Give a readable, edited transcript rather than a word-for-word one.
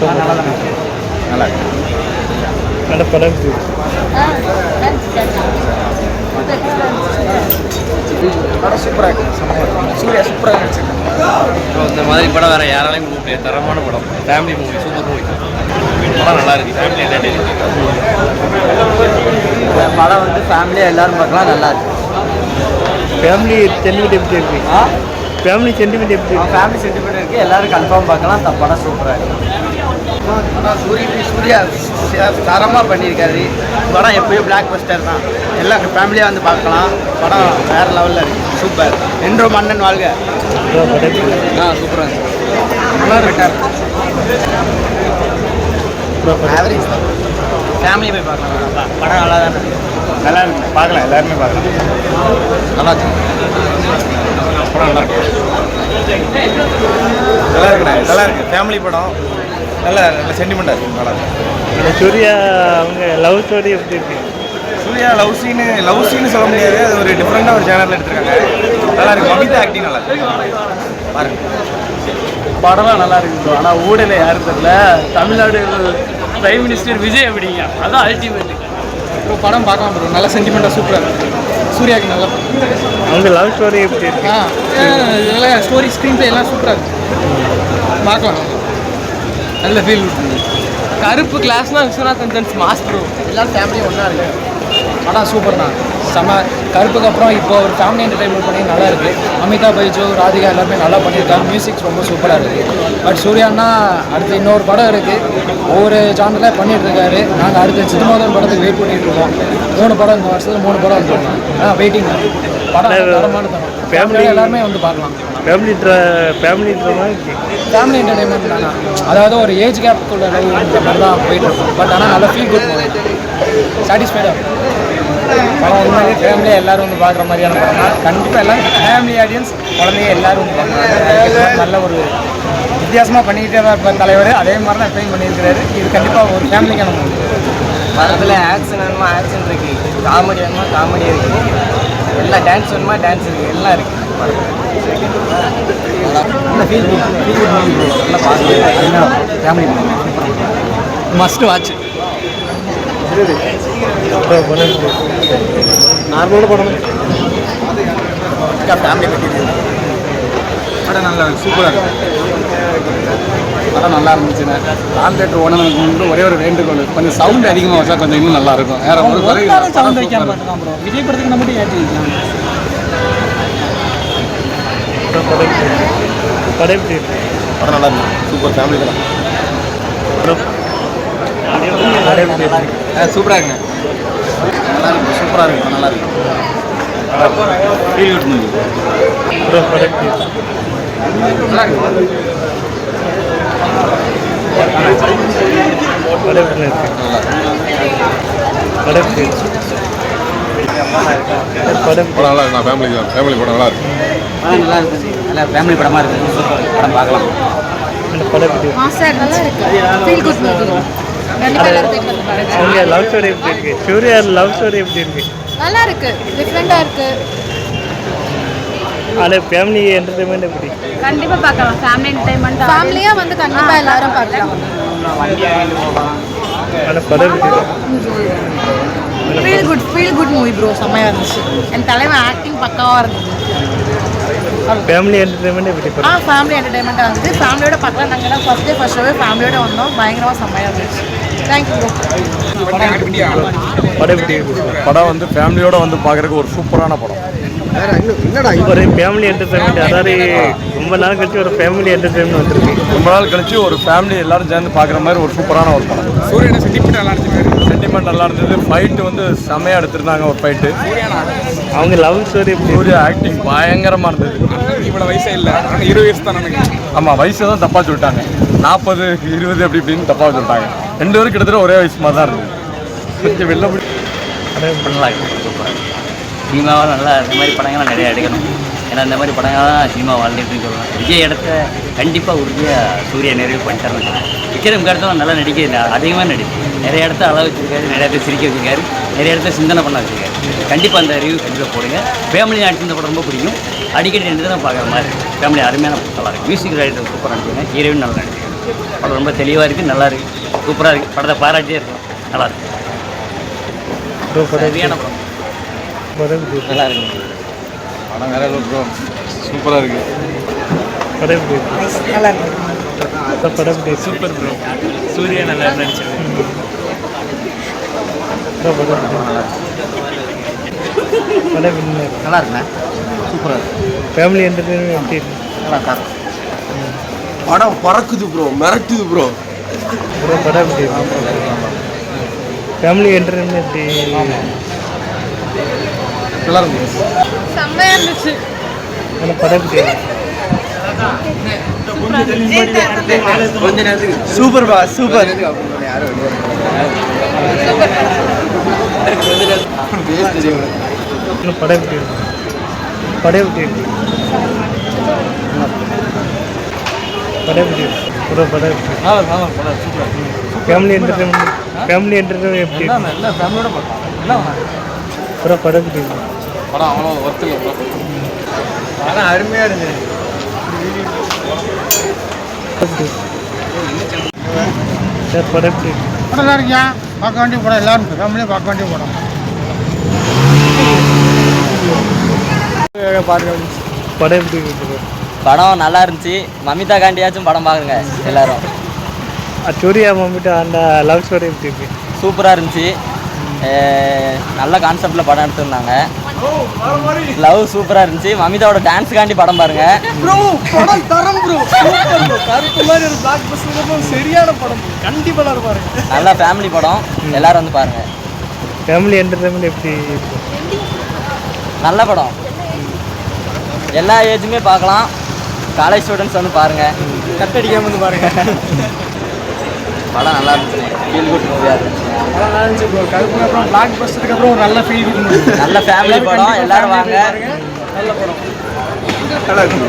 நல்லா தான் நல்லா இருக்கு. நல்ல படம். படம் சூப்பராக இருக்கு. சூர்யா சூப்பராக நடிச்சிருக்காங்க. இந்த மாதிரி படம் வேறு யாராலையும் கொடுக்க முடியாது. தரமான படம், ஃபேமிலி மூவி, சூப்பர் மூவி. படம் நல்லா இருக்குது, ஃபேமிலி என்டர்டெயின்மெண்ட். படம் வந்து ஃபேமிலியாக எல்லோரும் பார்க்கலாம், நல்லா இருக்கு. ஃபேமிலி சென்டிமெண்ட் எப்படி இருக்கு? ஃபேமிலி சென்டிமெண்ட் எப்படி இருக்கு? ஃபேமிலி சென்டிமெண்ட் இருக்குது, எல்லோரும் கன்ஃபார்ம் பார்க்கலாம். படம் சூப்பராக இருக்குது. ஆனால் சூர்யா தரமாக பண்ணியிருக்காரு. படம் எப்பயும் பிளாக் பஸ்டர் தான். எல்லாம் ஃபேமிலியாக வந்து பார்க்கலாம். படம் வேறு லெவலில் இருக்குது, சூப்பர். என்றும் மன்னன் வாழ்க. சூப்பராக இருக்கு. நல்லா பெட்டர். ஆவரேஜ் தான். ஃபேமிலி போய் பார்க்கலாம். படம் நல்லா தான் இருக்கு. நல்லா இருக்கு, பார்க்கலாம், எல்லாருமே பார்க்கலாம். நல்லா இருக்கு. படம் நல்லா இருக்கு. நல்லா இருக்குண்ணே, நல்லா இருக்குது. ஃபேமிலி படம் நல்ல நல்ல சென்டிமெண்ட்டாக இருக்குது, நல்லா இருக்கு. சூர்யா அவங்க லவ் ஸ்டோரி எப்படி இருக்கு? சூர்யா லவ் சீனு சொல்ல முடியாது. அது ஒரு டிஃப்ரெண்டாக ஒரு சேனலில் எடுத்துருக்காங்க. நல்லா இருக்கு. மமிதா ஆக்டிங் நல்லா இருக்கு, பாருங்க. படம்லாம் நல்லா இருக்கு ப்ரோ. ஆனால் ஊழல யாரும் தெரியல. தமிழ்நாடு பிரைம் மினிஸ்டர் விஜய் அப்படிங்க, அதான் அல்டிமேட். இப்போ படம் பார்க்கலாம் ப்ரோ, நல்ல சென்டிமெண்ட்டாக சூப்பராக இருக்குது. சூர்யாவுக்கு நல்லா அவங்க லவ் ஸ்டோரி எப்படி இருக்கு? இதெல்லாம் ஸ்டோரி ஸ்க்ரீன் பிளே எல்லாம் சூப்பராக இருக்குது, பார்க்கலாம். நல்ல ஃபீல். கருப்பு கிளாஸ்னா விஸ்வநாதன் தன்ஸ் மாஸ் ப்ரோ. எல்லாம் ஃபேமிலியும் ஒன்றா இருக்குது. படம் சூப்பர்ண்ணா, செம்ம. கருப்புக்கு அப்புறம் இப்போ ஒரு ஃபேமிலி என்டர்டைன்மெண்ட் பண்ணி நல்லா இருக்குது. அமிதாப் பைஜு, ராதிகா எல்லாருமே நல்லா பண்ணியிருக்காங்க. மியூசிக்ஸ் ரொம்ப சூப்பராக இருக்குது. பட் சூர்யானா அடுத்து இன்னொரு படம் இருக்குது, ஒவ்வொரு ஜானரில் பண்ணிகிட்டு இருக்காரு. நாங்கள் அடுத்த சித்தமோதன் படத்துக்கு வெயிட் பண்ணிகிட்டு இருக்கோம். 3 படம் இந்த வருஷத்தில் 3 படம் வந்துருக்கோம். வெயிட்டிங். படம் தரமான தரம். ஃபேமிலி எல்லாருமே வந்து பார்க்கலாம். ஃபேமிலி ட்ராமா ஃபேமிலி என்டர்டைன்மெண்ட் தானே, அதாவது ஒரு ஏஜ் கேப்புக்குள்ள லவ்ன்ற மாதிரி தான் போயிட்டு இருக்கும். பட் ஆனால் நல்லா ஃபீல் குட், சாட்டிஸ்ஃபைடாக இருக்கும். படம் உண்மையிலே ஃபேமிலியாக எல்லோரும் வந்து பார்க்குற மாதிரியான படம் தான். கண்டிப்பாக எல்லாம் ஃபேமிலி ஆடியன்ஸ், குழந்தைங்க எல்லோரும் வந்து பார்க்குறாங்க. நல்ல ஒரு வித்தியாசமாக பண்ணிக்கிட்டே தான் இருப்பார் தலைவர். அதே மாதிரி தான் எப்பயும் பண்ணியிருக்கிறாரு. இது கண்டிப்பாக ஒரு ஃபேமிலிக்கான மூவி. படத்தில் ஆக்ஷன் வேணுமா ஆக்ஷன் இருக்குது, காமெடி வேணுமா காமெடி இருக்குது, எல்லாம் டான்ஸ் வேணுமா டான்ஸ் இருக்குது, எல்லாம் இருக்குது. நல்ல ஃபீல் குட் மூவி ப்ரோ. நல்லா பார்க்கலாம், ஃபேமிலி மஸ்ட் வாட்ச். நார்மலான படம். ஃபேமிலி பற்றி படம் நல்லா இருக்கு, சூப்பராக இருக்குது. படம் நல்லா இருந்துச்சுன்னா ஆல் தேட்டர் ஓனருக்கு வந்து ஒரே ஒரு வேண்டுகோள், கொஞ்சம் சவுண்ட் அதிகமாக வச்சா கொஞ்சம் இன்னும் நல்லா இருக்கும். வேற ஒரு சவுண்ட் வைக்காம பார்த்துக்கலாம் ப்ரோ. விஜய் படத்துக்கு நம்ம ஏற்றி வைக்கலாம். படம் எப்படி இருக்கு? படம் நல்லா இருக்கு, சூப்பர் ஃபேமிலி படம். சூப்பராக இருக்குங்க, நல்லா இருக்கு, சூப்பராக இருக்கு, நல்லா இருக்கு. Feel good movie. நல்லா இருக்கு. படம் நல்லா இருக்கு. ஃபேமிலி படம் நல்லா இருக்கு. நல்லா இருக்கு, நல்லா ஃபேமிலி படமாக இருக்குது. சூப்பர் படம், பார்க்கலாம். நல்லா இருக்கு. Feel good movie. கண்டிப்பா எல்லாரும் போய் பாருங்க. அவங்க லவ் ஸ்டோரி எப்படி இருக்கு? சூர்யா லவ் ஸ்டோரி எப்படி இருக்கு? நல்லா இருக்கு, டிஃபரெண்டா இருக்கு. அது ஃபேமிலி என்டர்டைன்மெண்ட் எப்படி? கண்டிப்பா பார்க்கலாம். ஃபேமிலி என்டர்டைன்மெண்ட், ஃபேமிலியா வந்து கண்டிப்பா எல்லாரும் பார்க்கலாம். அந்த படம் ஃபீல் குட் மூவி ப்ரோ. செம்மையா இருந்துச்சு. என் தலைவன் ஆக்டிங் பக்காவா இருந்துச்சு. ஃபேமிலி என்டர்டைன்மெண்ட் எப்படி? ஃபேமிலி என்டர்டைன்மெண்ட்டாக இருந்துச்சு. ஃபேமிலியோட பார்க்கலாம். நாங்கள் ஃபர்ஸ்ட் ஷோவே ஃபேமிலியோட வந்தோம். பயங்கரமாக செம்மையாக இருந்துச்சு. Thank you bro. படம் எப்படி இருக்கு? படம் வந்து ஃபேமிலியோட வந்து பார்க்குறதுக்கு ஒரு சூப்பரான படம். ஒரு ஃபேமிலி என்டர்டைன்மெண்ட், அதாவது ரொம்ப நாள் கழிச்சு ஒரு ஃபேமிலி என்டர்டைன்மெண்ட் வந்துருக்கு. ரொம்ப நாள் கழிச்சு ஒரு ஃபேமிலி எல்லாரும் சேர்ந்து பார்க்குற மாதிரி ஒரு சூப்பரான ஒரு படம். சூரியனை சென்டிமெண்ட் நல்லா இருந்துச்சு. சென்டிமெண்ட் நல்லா இருந்தது. ஃபைட்டு வந்து செம்மையாக எடுத்திருந்தாங்க ஒரு ஃபைட்டு. அவங்க லவ் ஸ்டோரி எப்படி? சூர்யா ஆக்டிங் பயங்கரமாக இருந்தது. இவ்வளோ வயசே இல்லை, 20 வயசு தான் நினைக்கிறேன். ஆமாம், வயசு தான் தப்பாக சொல்லிட்டாங்க. 40, 20 அப்படி இப்படின்னு தப்பாக சொல்லிட்டாங்க. 2 பேரும் கிட்டத்தட்ட ஒரே வயசு மாதிரி தான் இருந்தது. கொஞ்சம் வெளில நல்லா இருக்கு, சூப்பராக. சினிமாவால் நல்லா இந்த மாதிரி படங்கள்லாம் நிறையா எடுக்கணும். ஏன்னா இந்த மாதிரி படங்கள் தான் சினிமா வாழ்ந்துட்டுன்னு சொல்லலாம். விஜய் இடத்த கண்டிப்பாக உறுதியாக சூர்யா நிறைவு பண்ணிட்டாருன்னு. விக்ரம் காலத்தில் நல்லா நடிக்க அதிகமாக நடிச்சு நிறைய இடத்த அளவு வச்சுருக்காரு, நிறைய இடத்த சிரிக்க வச்சுருக்காரு, நிறைய இடத்த சிந்தனை பண்ண வச்சுருக்காரு. கண்டிப்பாக அந்த ரிவ்யூ கண்டிப்பாக போடுங்க. ஃபேமிலி நடிச்சிருந்த படம் ரொம்ப பிடிக்கும். அடிக்கடி ரெண்டு தான் பார்க்குற மாதிரி ஃபேமிலி அருமையான நல்லா இருக்குது. மியூசிக் ரைட்டர் சூப்பராக நடிச்சுங்க. ஹீரோயின் நல்லா நடிச்சுங்க. படம் ரொம்ப தெளிவாக இருக்குது, நல்லா இருக்குது, சூப்பராக இருக்குது. படத்தை பாராட்டியே இருக்கும், நல்லா இருக்கு. சரியான படம், நல்லா இருக்கு. படம் வேற ப்ரோ, சூப்பராக இருக்குது. நல்லா இருக்கு. Super bro. சூர்யா நல்லா நடிச்சது. நல்லா இருக்குண்ணே, சூப்பராக இருக்கு. ஃபேமிலி என்டர்டைன்மெண்ட் எப்படி இருக்கு? நல்லா இருக்கா? படம் பறக்குது ப்ரோ, மிரட்டுது ப்ரோ. படம் எப்படி இருக்கு? ஃபேமிலி என்டர்டைன்மெண்ட் எப்படி? நல்லா இருக்கு. செம்மையாக இருந்துச்சு. படம் எப்படி இருக்கு? கொஞ்ச நேரத்துக்கு சூப்பர் பா, சூப்பர். படம் எப்படி இருக்கு? படம் எப்படி இருக்கு? படம் எப்படி இருக்கு? படம் எப்படி இருக்கு? ஃபேமிலி என்டர்டைன்மெண்ட் எப்படி இருக்கு? எல்லாம் ஃபேமிலியோட பார்க்கலாம், எல்லாம் படம் எப்படி இருக்கு? படம் அவ்வளோ ஒர்த்து இல்லை ப்ரோ. ஆனால் அருமையாக இருந்தது. சார் படம் எப்படி இருக்கு? படம் நல்லா இருக்கியா, பார்க்க வேண்டிய படம், எல்லாரும் ஃபேமிலியாக பார்க்க வேண்டிய படம். படம் எப்படி இருக்கு? படம் நல்லா இருந்துச்சு. மமிதா காண்டியாச்சும் படம் பாருங்க எல்லாரும். சூர்யா மம்மிட்ட அந்த லவ் ஸ்டோரி எப்படி இருக்கு? சூப்பராக இருந்துச்சு. நல்ல கான்செப்டில் படம் எடுத்திருந்தாங்க. லவ் சூப்பராக இருந்துச்சு. மமிதாவோட டான்ஸுக்காண்டி படம் பாருங்க. படம் தரம் ப்ரோ, கருத்து மாதிரி ஒரு பிளாக் பஸ்டர், சரியான படம், கண்டிப்பாக எல்லாரும் பாருங்க. நல்ல ஃபேமிலி படம், எல்லாரும் வந்து பாருங்க. ஃபேமிலி என்டர்டைன்மெண்ட் எப்படி இருக்கு? நல்ல படம், எல்லா ஏஜுமே பார்க்கலாம். காலேஜ் ஸ்டூடெண்ட்ஸ் வந்து பாருங்க, கட் அடிக்காம வந்து பாருங்க. படம் நல்லா இருந்துச்சு. ஃபீல் குட் மூவியாக இருந்துச்சு. நல்லா இருந்துச்சு ப்ரோ. கருப்புக்கு அப்புறம் பிளாக் பஸ்டருக்கு அப்புறம் ஒரு நல்ல ஃபீல் குட். நல்ல ஃபேமிலி படம், எல்லாரும் வாங்க. நல்ல படம். நல்லா இருக்கு.